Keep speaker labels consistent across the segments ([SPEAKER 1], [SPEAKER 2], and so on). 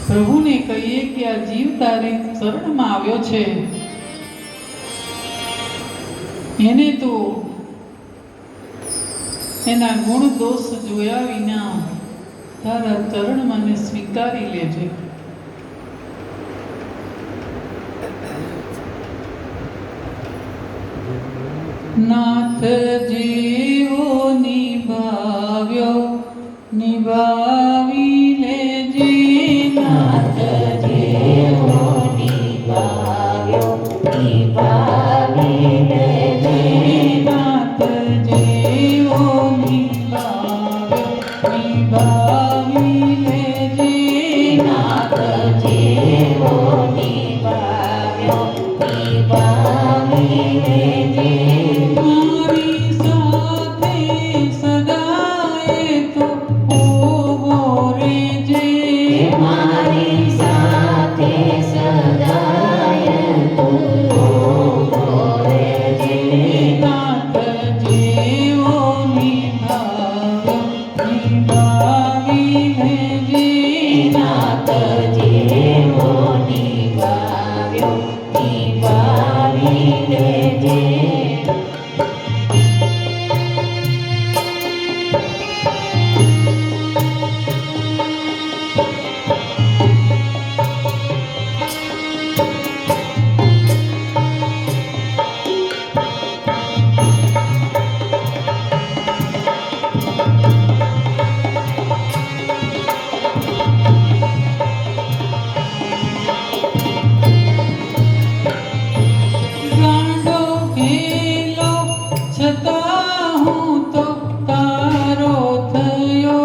[SPEAKER 1] પ્રભુને કહીએ કે આ જીવ તારી શરણમાં આવ્યો છે, એને તો એના ગુણ દોષ જોયા વિના તારા ચરણ મને સ્વીકારી લેજે. નાથ જેવો નિભાવ્યો નિભાવી લેજે.
[SPEAKER 2] નાથ જેવો નિભાવ્યો નિભાવી લેજે.
[SPEAKER 1] નાથ જેવો નિભાવ્યો નિભાવી લેજે.
[SPEAKER 2] નાથ જેવો નિભાવ્યો નિભાવી લેજે.
[SPEAKER 1] મારી સાથે સદાય તું ઊભો રહેજે.
[SPEAKER 2] મારી સાથે સદાય તું ઊભો રહેજે.
[SPEAKER 1] નાથ જેવો નિભાવ્યો નિભાવી લેજે.
[SPEAKER 2] નાથ જેવો નિભાવ્યો નિભાવી લેજે.
[SPEAKER 1] ગાંડો ખેલો છતાં હું તો તારો થયો.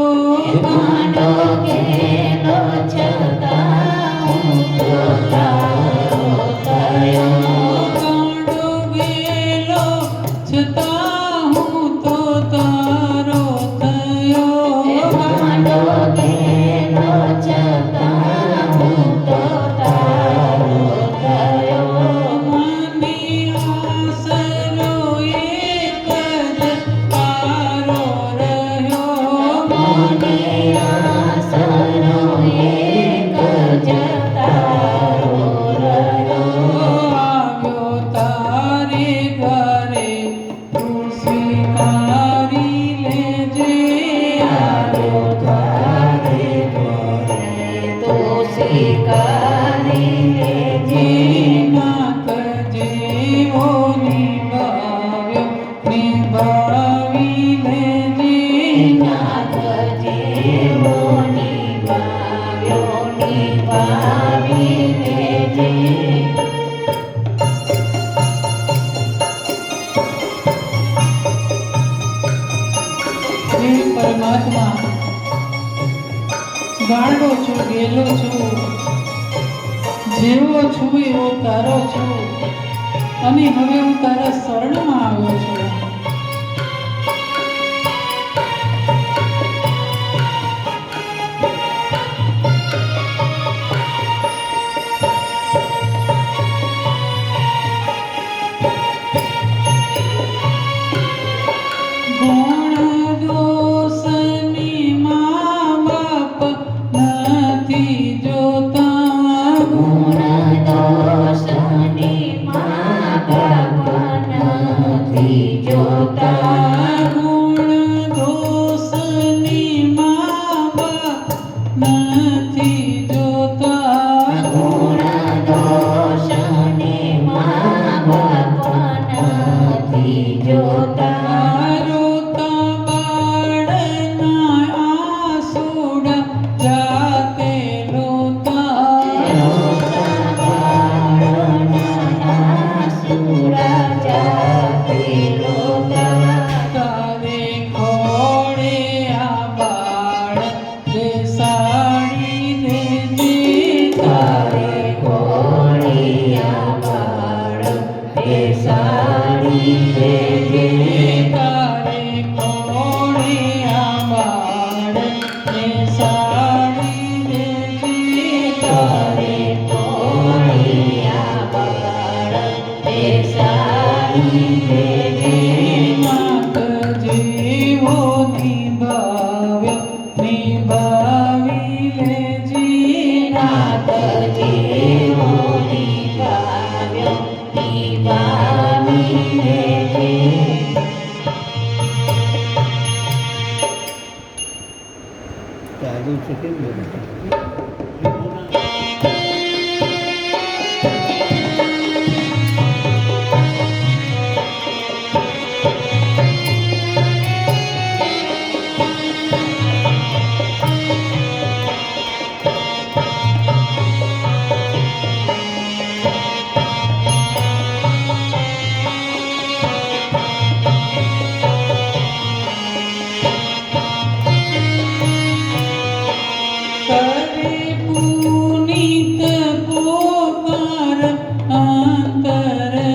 [SPEAKER 2] ગાંડો ઘેલો છતાં હું તો તારો થયો.
[SPEAKER 1] ગાંડો ખેલો છતાં હું તો તારો થયો.
[SPEAKER 2] ગાંડો ઘેલો છતાં હું તો તારો થયો.
[SPEAKER 1] માની આસરો એક જ તારો રહ્યો.
[SPEAKER 2] મને આસરો એક જ તારો રહ્યો.
[SPEAKER 1] આવ્યો તારે ઘરે તું સ્વીકારી લેજે.
[SPEAKER 2] આવ્યો તારે ઘરે તો સ્વીકારી લેજે.
[SPEAKER 1] નાથ જેવો નિભાવ્યો નિભાવી લેજે.
[SPEAKER 2] નાથ જેવો નિભાવ્યો નિભાવી લેજે.
[SPEAKER 1] હે પરમાત્મા, ગાંડો છું, ગેલો છું, જેવો છું એવો તારો છું, અને હવે હું તારા શરણમાં આવ્યો છું. ગુણ દોષની મા બાપ નથી જોતા.
[SPEAKER 2] ગુણ દોષની મા બાપ નથી નાથ જેવો નિભાવ્યો નિભાવીને જે
[SPEAKER 3] ચાલુ છે કેમ બોલે છે?
[SPEAKER 1] કરે પુનીત પોકાર અંતરથી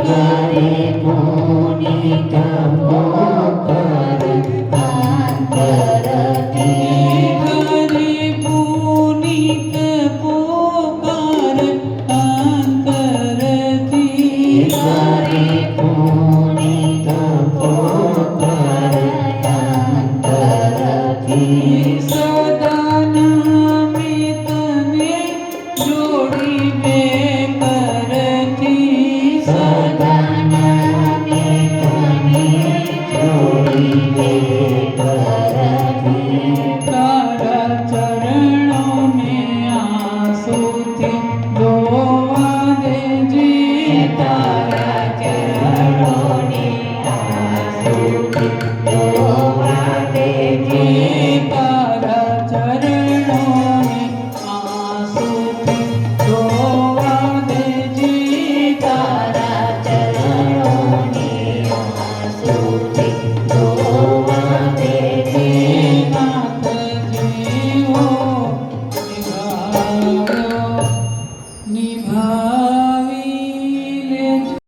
[SPEAKER 2] કરે પુનીત પોકાર અંતરથી
[SPEAKER 1] કરે પુનીત પોકાર અંતરથી
[SPEAKER 2] કરે પુનીત પોકાર અંતરથી
[SPEAKER 1] સદા નામે તને જોડી બે કરથી
[SPEAKER 2] સદા નામે તને જોડી બે કરથી
[SPEAKER 1] તારા ચરણો ને